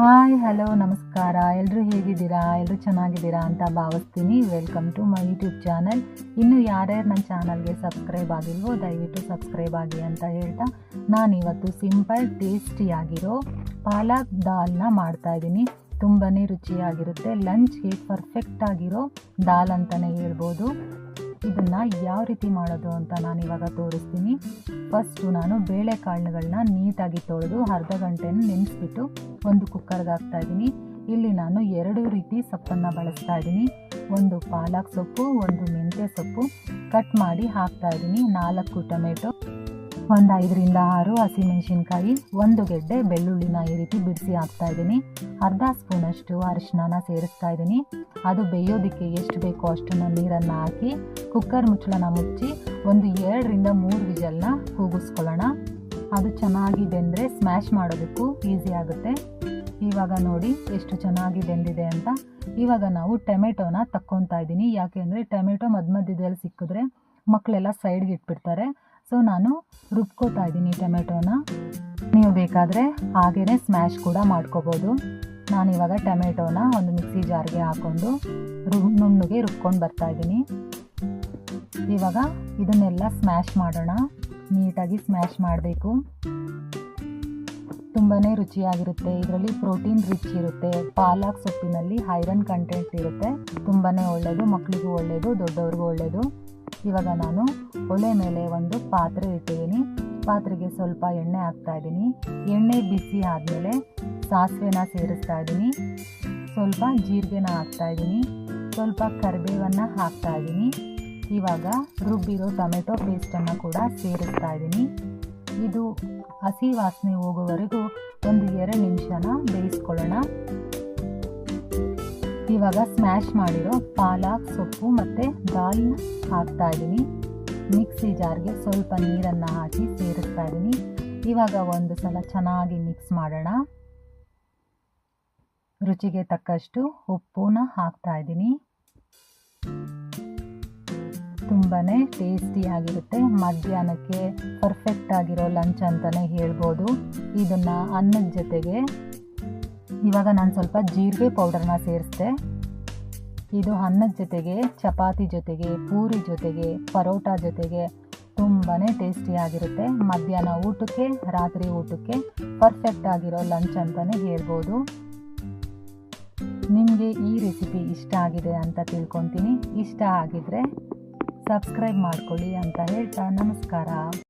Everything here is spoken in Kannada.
ಹಾಯ್ ಹಲೋ ನಮಸ್ಕಾರ. ಎಲ್ಲರೂ ಹೇಗಿದ್ದೀರಾ? ಎಲ್ಲರೂ ಚೆನ್ನಾಗಿದ್ದೀರಾ ಅಂತ ಭಾವಿಸ್ತೀನಿ. Welcome to my YouTube channel. ಇನ್ನು ಯಾರ್ಯಾರು ನನ್ನ ಚಾನಲ್ಗೆ ಸಬ್ಸ್ಕ್ರೈಬ್ ಆಗಿಲ್ವೋ ದಯವಿಟ್ಟು ಸಬ್ಸ್ಕ್ರೈಬ್ ಆಗಿ ಅಂತ ಹೇಳ್ತಾ ನಾನಿವತ್ತು ಸಿಂಪಲ್ ಟೇಸ್ಟಿಯಾಗಿರೋ ಪಾಲಕ್ ದಾಲ್ನ ಮಾಡ್ತಾಯಿದ್ದೀನಿ. ತುಂಬಾ ರುಚಿಯಾಗಿರುತ್ತೆ. ಲಂಚ್ಗೆ ಪರ್ಫೆಕ್ಟ್ ಆಗಿರೋ ದಾಲ್ ಅಂತಲೇ ಹೇಳ್ಬೋದು. ಇದನ್ನು ಯಾವ ರೀತಿ ಮಾಡೋದು ಅಂತ ನಾನಿವಾಗ ತೋರಿಸ್ತೀನಿ. ಫಸ್ಟು ನಾನು ಬೇಳೆಕಾಳುಗಳನ್ನ ನೀಟಾಗಿ ತೊಳೆದು ಅರ್ಧ ಗಂಟೆನ ನೆನೆಸ್ಬಿಟ್ಟು ಒಂದು ಕುಕ್ಕರ್ಗೆ ಹಾಕ್ತಾಯಿದ್ದೀನಿ. ಇಲ್ಲಿ ನಾನು 2 ರೀತಿ ಸೊಪ್ಪನ್ನು ಬಳಸ್ತಾ ಇದ್ದೀನಿ. ಒಂದು ಪಾಲಕ್ ಸೊಪ್ಪು, ಒಂದು ಮೆಂತ್ಯ ಸೊಪ್ಪು ಕಟ್ ಮಾಡಿ ಹಾಕ್ತಾಯಿದ್ದೀನಿ. 4 ಟೊಮೆಟೊ, ಒಂದು 5ರಿಂದ 6 ಹಸಿಮೆಣಸಿನ್ಕಾಯಿ, 1 ಗೆಡ್ಡೆ ಬೆಳ್ಳುಳ್ಳಿನ ಈ ರೀತಿ ಬಿಡಿಸಿ ಹಾಕ್ತಾಯಿದ್ದೀನಿ. ಅರ್ಧ ಸ್ಪೂನಷ್ಟು ಅರಿಶಿನ ಸೇರಿಸ್ತಾ ಇದ್ದೀನಿ. ಅದು ಬೇಯೋದಕ್ಕೆ ಎಷ್ಟು ಬೇಕೋ ಅಷ್ಟನ್ನು ನೀರನ್ನು ಹಾಕಿ ಕುಕ್ಕರ್ ಮುಚ್ಚಳನ ಮುಚ್ಚಿ ಒಂದು 2ರಿಂದ 3 ವಿಜಲ್ನ ಕೂಗಿಸ್ಕೊಳ್ಳೋಣ. ಅದು ಚೆನ್ನಾಗಿ ಬೆಂದರೆ ಸ್ಮ್ಯಾಶ್ ಮಾಡೋದಕ್ಕೂ ಈಸಿ ಆಗುತ್ತೆ. ಇವಾಗ ನೋಡಿ ಎಷ್ಟು ಚೆನ್ನಾಗಿ ಬೆಂದಿದೆ ಅಂತ. ಇವಾಗ ನಾವು ಟೊಮೆಟೊನ ತಕ್ಕೊತಾ ಇದ್ದೀನಿ. ಯಾಕೆಂದರೆ ಟೊಮೆಟೊ ಮಧ್ಯದಲ್ಲಿ ಸಿಕ್ಕಿದ್ರೆ ಮಕ್ಕಳೆಲ್ಲ ಸೈಡ್ಗೆ ಇಟ್ಬಿಡ್ತಾರೆ. ಸೊ ನಾನು ರುಬ್ಕೋತಾ ಇದ್ದೀನಿ ಟೊಮೆಟೊನ. ನೀವು ಬೇಕಾದರೆ ಹಾಗೇ ಸ್ಮ್ಯಾಶ್ ಕೂಡ ಮಾಡ್ಕೋಬೋದು. ನಾನಿವಾಗ ಟೊಮೆಟೊನ ಒಂದು ಮಿಕ್ಸಿ ಜಾರ್ಗೆ ಹಾಕ್ಕೊಂಡು ನುಣ್ಣಗೆ ರುಬ್ಕೊಂಡು ಬರ್ತಾಯಿದ್ದೀನಿ. ಇವಾಗ ಇದನ್ನೆಲ್ಲ ಸ್ಮ್ಯಾಶ್ ಮಾಡೋಣ. ನೀಟಾಗಿ ಸ್ಮ್ಯಾಶ್ ಮಾಡಬೇಕು. ತುಂಬಾ ರುಚಿಯಾಗಿರುತ್ತೆ. ಇದರಲ್ಲಿ ಪ್ರೋಟೀನ್ ರಿಚ್ ಇರುತ್ತೆ. ಪಾಲಕ್ ಸೊಪ್ಪಿನಲ್ಲಿ ಐರನ್ ಕಂಟೆಂಟ್ ಇರುತ್ತೆ. ತುಂಬಾ ಒಳ್ಳೆಯದು, ಮಕ್ಕಳಿಗೂ ಒಳ್ಳೆಯದು, ದೊಡ್ಡವ್ರಿಗೂ ಒಳ್ಳೆಯದು. ಇವಾಗ ನಾನು ಒಲೆ ಮೇಲೆ ಒಂದು ಪಾತ್ರೆ ಇಟ್ಟಿದ್ದೀನಿ. ಪಾತ್ರೆಗೆ ಸ್ವಲ್ಪ ಎಣ್ಣೆ ಹಾಕ್ತಾ ಇದ್ದೀನಿ. ಎಣ್ಣೆ ಬಿಸಿ ಆದಮೇಲೆ ಸಾಸಿವೆನ ಸೇರಿಸ್ತಾ ಇದ್ದೀನಿ. ಸ್ವಲ್ಪ ಜೀರಿಗೆನ ಹಾಕ್ತಾ ಇದ್ದೀನಿ. ಸ್ವಲ್ಪ ಕರಿಬೇವನ್ನು ಹಾಕ್ತಾ ಇದ್ದೀನಿ. ಇವಾಗ ರುಬ್ಬಿರೋ ಟೊಮೆಟೊ ಪೇಸ್ಟನ್ನು ಕೂಡ ಸೇರಿಸ್ತಾ ಇದ್ದೀನಿ. ಇದು ಹಸಿ ವಾಸನೆ ಹೋಗೋವರೆಗೂ ಒಂದು 2 ನಿಮಿಷನ ಬೇಯಿಸ್ಕೊಳ್ಳೋಣ. ಇವಾಗ ಸ್ಮ್ಯಾಶ್ ಮಾಡಿರೋ ಪಾಲಕ್ ಸೊಪ್ಪು ಮತ್ತು ದಾಲ್ನ ಹಾಕ್ತಾ ಇದ್ದೀನಿ. ಮಿಕ್ಸಿ ಜಾರ್ಗೆ ಸ್ವಲ್ಪ ನೀರನ್ನು ಹಾಕಿ ಸೇರಿಸ್ತಾ ಇದ್ದೀನಿ. ಇವಾಗ ಒಂದು ಸಲ ಚೆನ್ನಾಗಿ ಮಿಕ್ಸ್ ಮಾಡೋಣ. ರುಚಿಗೆ ತಕ್ಕಷ್ಟು ಉಪ್ಪನ್ನ ಹಾಕ್ತಾ ಇದ್ದೀನಿ. ತುಂಬಾ ಟೇಸ್ಟಿಯಾಗಿರುತ್ತೆ. ಮಧ್ಯಾಹ್ನಕ್ಕೆ ಪರ್ಫೆಕ್ಟ್ ಆಗಿರೋ ಲಂಚ್ ಅಂತಲೇ ಹೇಳ್ಬೋದು. ಇದನ್ನು ಅನ್ನದ ಜೊತೆಗೆ ಇವಾಗ ನಾನು ಸ್ವಲ್ಪ ಜೀರಿಗೆ ಪೌಡರ್ನ ಸೇರಿಸ್ದೆ. ಇದು ಅನ್ನದ ಜೊತೆಗೆ, ಚಪಾತಿ ಜೊತೆಗೆ, ಪೂರಿ ಜೊತೆಗೆ, ಪರೋಟ ಜೊತೆಗೆ ತುಂಬಾ ಟೇಸ್ಟಿಯಾಗಿರುತ್ತೆ. ಮಧ್ಯಾಹ್ನ ಊಟಕ್ಕೆ, ರಾತ್ರಿ ಊಟಕ್ಕೆ ಪರ್ಫೆಕ್ಟ್ ಆಗಿರೋ ಲಂಚ್ ಅಂತಲೇ ಹೇಳ್ಬೋದು. ನಿಮಗೆ ಈ ರೆಸಿಪಿ ಇಷ್ಟ ಆಗಿದೆ ಅಂತ ತಿಳ್ಕೊತೀನಿ. ಇಷ್ಟ ಆಗಿದ್ರೆ ಸಬ್ಸ್ಕ್ರೈಬ್ ಮಾಡ್ಕೊಳ್ಳಿ ಅಂತ ಹೇಳ್ತಾ ನಮಸ್ಕಾರ.